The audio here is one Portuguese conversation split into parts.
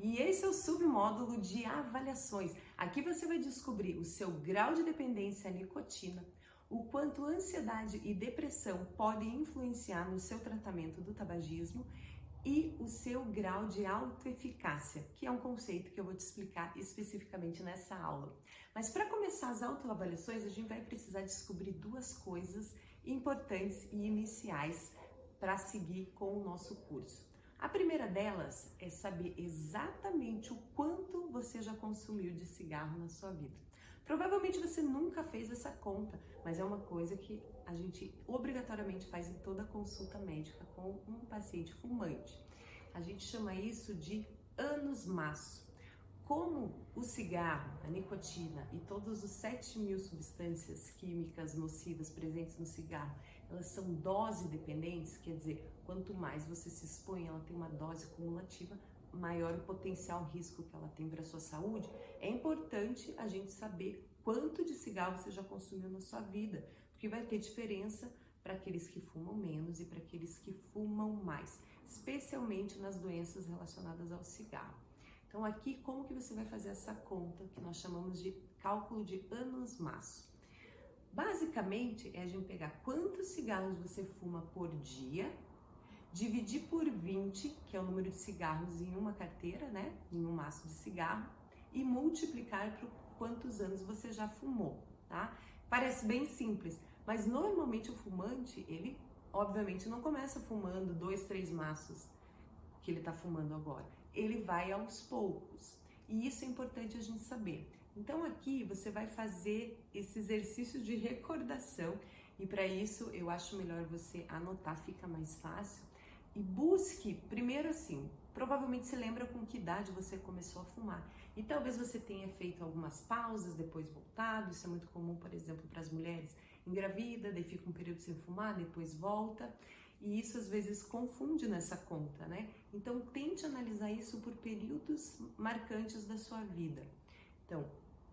e esse é o submódulo de avaliações. Aqui você vai descobrir o seu grau de dependência à nicotina, o quanto ansiedade e depressão podem influenciar no seu tratamento do tabagismo e o seu grau de autoeficácia, que é um conceito que eu vou te explicar especificamente nessa aula. Mas para começar as autoavaliações, a gente vai precisar descobrir duas coisas importantes e iniciais para seguir com o nosso curso. A primeira delas é saber exatamente o quanto você já consumiu de cigarro na sua vida. Provavelmente você nunca fez essa conta, mas é uma coisa que a gente obrigatoriamente faz em toda consulta médica com um paciente fumante. A gente chama isso de anos-maço. Como o cigarro, a nicotina e todos os 7.000 substâncias químicas nocivas presentes no cigarro, elas são dose dependentes, quer dizer, quanto mais você se expõe, ela tem uma dose cumulativa, maior o potencial risco que ela tem para a sua saúde. É importante a gente saber quanto de cigarro você já consumiu na sua vida, porque vai ter diferença para aqueles que fumam menos e para aqueles que fumam mais, especialmente nas doenças relacionadas ao cigarro. Então aqui, como que você vai fazer essa conta que nós chamamos de cálculo de anos-maço? Basicamente, é a gente pegar quantos cigarros você fuma por dia, dividir por 20, que é o número de cigarros em uma carteira, né, em um maço de cigarro, e multiplicar por quantos anos você já fumou, tá? Parece bem simples, mas normalmente o fumante, ele obviamente não começa fumando 2, 3 maços que ele está fumando agora. Ele vai aos poucos, e isso é importante a gente saber. Então aqui você vai fazer esse exercício de recordação, e para isso eu acho melhor você anotar, fica mais fácil, e busque, primeiro assim, provavelmente você lembra com que idade você começou a fumar, e talvez você tenha feito algumas pausas, depois voltado. Isso é muito comum, por exemplo, para as mulheres, engravida, daí fica um período sem fumar, depois volta, e isso às vezes confunde nessa conta, né? Então tente analisar isso por períodos marcantes da sua vida. Então,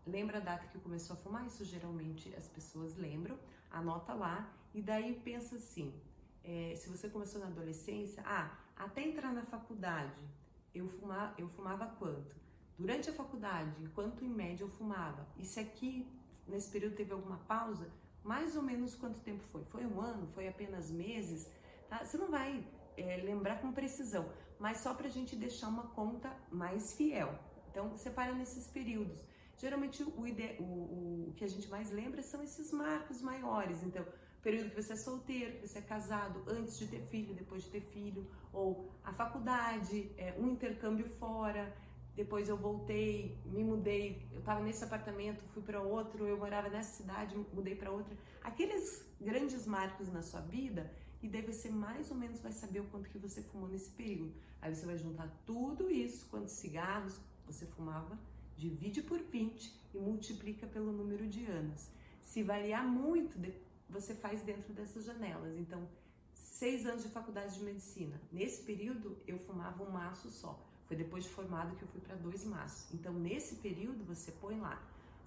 lembra a data que começou a fumar? Isso geralmente as pessoas lembram, anota lá, e daí pensa assim, se você começou na adolescência, até entrar na faculdade, eu fumava quanto? Durante a faculdade, quanto em média eu fumava? E se aqui, nesse período, teve alguma pausa, mais ou menos quanto tempo foi? Foi um ano? Foi apenas meses? Tá? Você não vai lembrar com precisão, mas só pra gente deixar uma conta mais fiel. Então, separa nesses períodos. Geralmente, o que a gente mais lembra são esses marcos maiores. Então, período que você é solteiro, que você é casado, antes de ter filho, depois de ter filho, ou a faculdade, um intercâmbio fora, depois eu voltei, me mudei, eu estava nesse apartamento, fui para outro, eu morava nessa cidade, mudei para outra. Aqueles grandes marcos na sua vida, e daí você mais ou menos vai saber o quanto que você fumou nesse período. Aí você vai juntar tudo isso, quantos cigarros você fumava, divide por 20 e multiplica pelo número de anos. Se variar muito, você faz dentro dessas janelas. Então, 6 anos de faculdade de medicina. Nesse período, eu fumava um maço só. Foi depois de formado que eu fui para 2 maços. Então, nesse período, você põe lá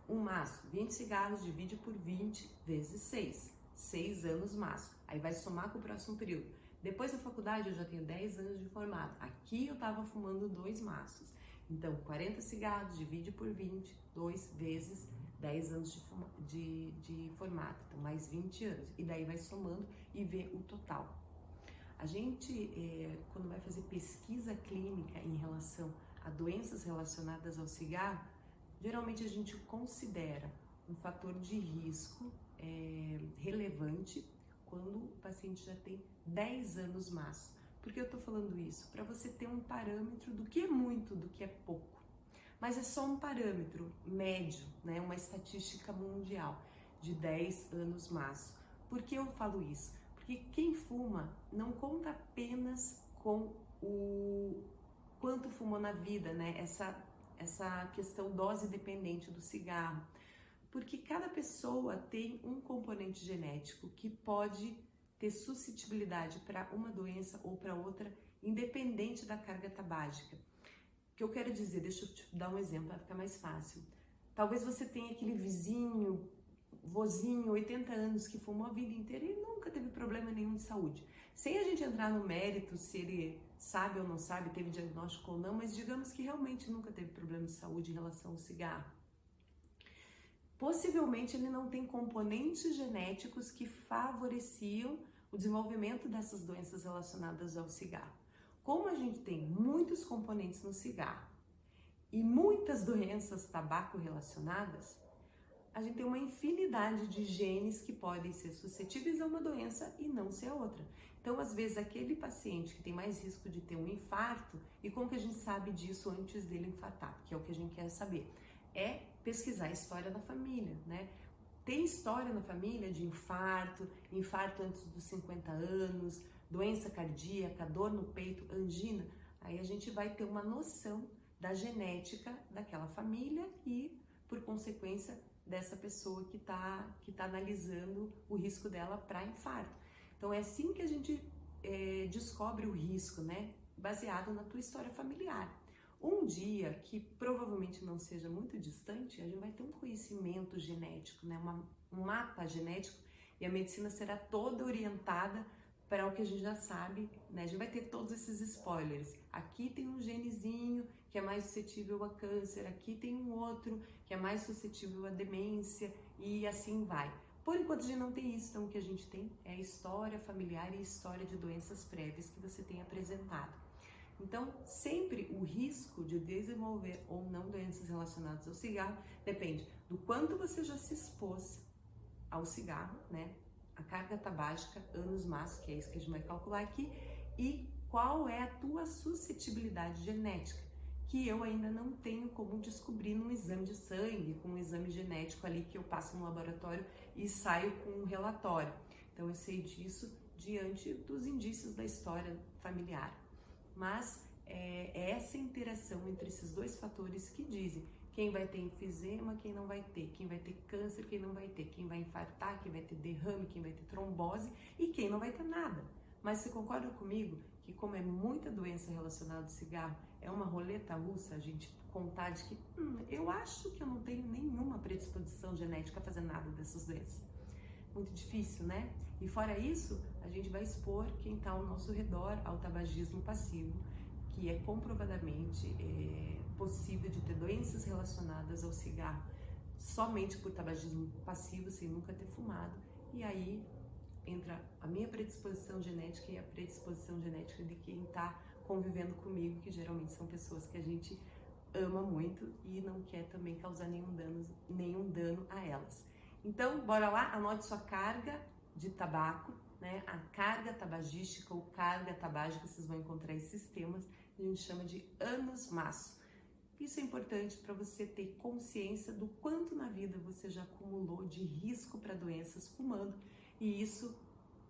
um maço, 20 cigarros, divide por 20 vezes 6. 6 anos maço. Aí vai somar com o próximo período. Depois da faculdade, eu já tenho 10 anos de formado. Aqui eu estava fumando 2 maços. Então, 40 cigarros, divide por 20, 2 vezes 10 anos de formato, então mais 20 anos. E daí vai somando e vê o total. A gente, quando vai fazer pesquisa clínica em relação a doenças relacionadas ao cigarro, geralmente a gente considera um fator de risco relevante quando o paciente já tem 10 anos maço. Por que eu tô falando isso? Para você ter um parâmetro do que é muito, do que é pouco. Mas é só um parâmetro médio, né? Uma estatística mundial de 10 anos maço. Por que eu falo isso? Porque quem fuma não conta apenas com o quanto fumou na vida, né? Essa questão dose dependente do cigarro. Porque cada pessoa tem um componente genético que pode ter suscetibilidade para uma doença ou para outra, independente da carga tabágica. O que eu quero dizer, deixa eu te dar um exemplo, vai ficar mais fácil. Talvez você tenha aquele vizinho vozinho, 80 anos, que fumou a vida inteira e nunca teve problema nenhum de saúde. Sem a gente entrar no mérito se ele sabe ou não sabe, teve diagnóstico ou não, mas digamos que realmente nunca teve problema de saúde em relação ao cigarro. Possivelmente ele não tem componentes genéticos que favoreciam o desenvolvimento dessas doenças relacionadas ao cigarro. Como a gente tem muitos componentes no cigarro e muitas doenças tabaco relacionadas, a gente tem uma infinidade de genes que podem ser suscetíveis a uma doença e não ser a outra. Então, às vezes, aquele paciente que tem mais risco de ter um infarto, e como que a gente sabe disso antes dele infartar? Que é o que a gente quer saber. É pesquisar a história da família, né? Tem história na família de infarto, infarto antes dos 50 anos, doença cardíaca, dor no peito, angina. Aí a gente vai ter uma noção da genética daquela família e, por consequência, dessa pessoa que tá analisando o risco dela para infarto. Então é assim que a gente descobre o risco, né? Baseado na tua história familiar. Um dia, que provavelmente não seja muito distante, a gente vai ter um conhecimento genético, né? Um mapa genético, e a medicina será toda orientada para o que a gente já sabe, né? A gente vai ter todos esses spoilers. Aqui tem um genezinho que é mais suscetível a câncer, aqui tem um outro que é mais suscetível à demência e assim vai. Por enquanto a gente não tem isso, então o que a gente tem é a história familiar e história de doenças prévias que você tem apresentado. Então, sempre o risco de desenvolver ou não doenças relacionadas ao cigarro depende do quanto você já se expôs ao cigarro, né? A carga tabágica, anos-maço, que é isso que a gente vai calcular aqui, e qual é a tua suscetibilidade genética, que eu ainda não tenho como descobrir num exame de sangue, com um exame genético ali que eu passo no laboratório e saio com um relatório. Então eu sei disso diante dos indícios da história familiar. Mas é essa interação entre esses dois fatores que dizem quem vai ter enfisema, quem não vai ter, quem vai ter câncer, quem não vai ter, quem vai infartar, quem vai ter derrame, quem vai ter trombose e quem não vai ter nada. Mas você concorda comigo que como é muita doença relacionada ao cigarro, é uma roleta russa a gente contar de que eu acho que eu não tenho nenhuma predisposição genética a fazer nada dessas doenças. Muito difícil, né? E fora isso, a gente vai expor quem está ao nosso redor ao tabagismo passivo, que é comprovadamente possível de ter doenças relacionadas ao cigarro somente por tabagismo passivo, sem nunca ter fumado. E aí entra a minha predisposição genética e a predisposição genética de quem está convivendo comigo, que geralmente são pessoas que a gente ama muito e não quer também causar nenhum dano a elas. Então, bora lá, anote sua carga de tabaco, né? A carga tabagística ou carga tabágica, vocês vão encontrar esses temas, a gente chama de anos-maço. Isso é importante para você ter consciência do quanto na vida você já acumulou de risco para doenças fumando, e isso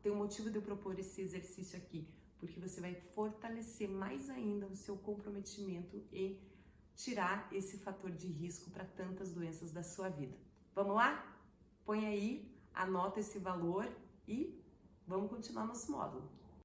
tem um motivo de eu propor esse exercício aqui, porque você vai fortalecer mais ainda o seu comprometimento em tirar esse fator de risco para tantas doenças da sua vida. Vamos lá? Põe aí, anota esse valor e vamos continuar nosso módulo.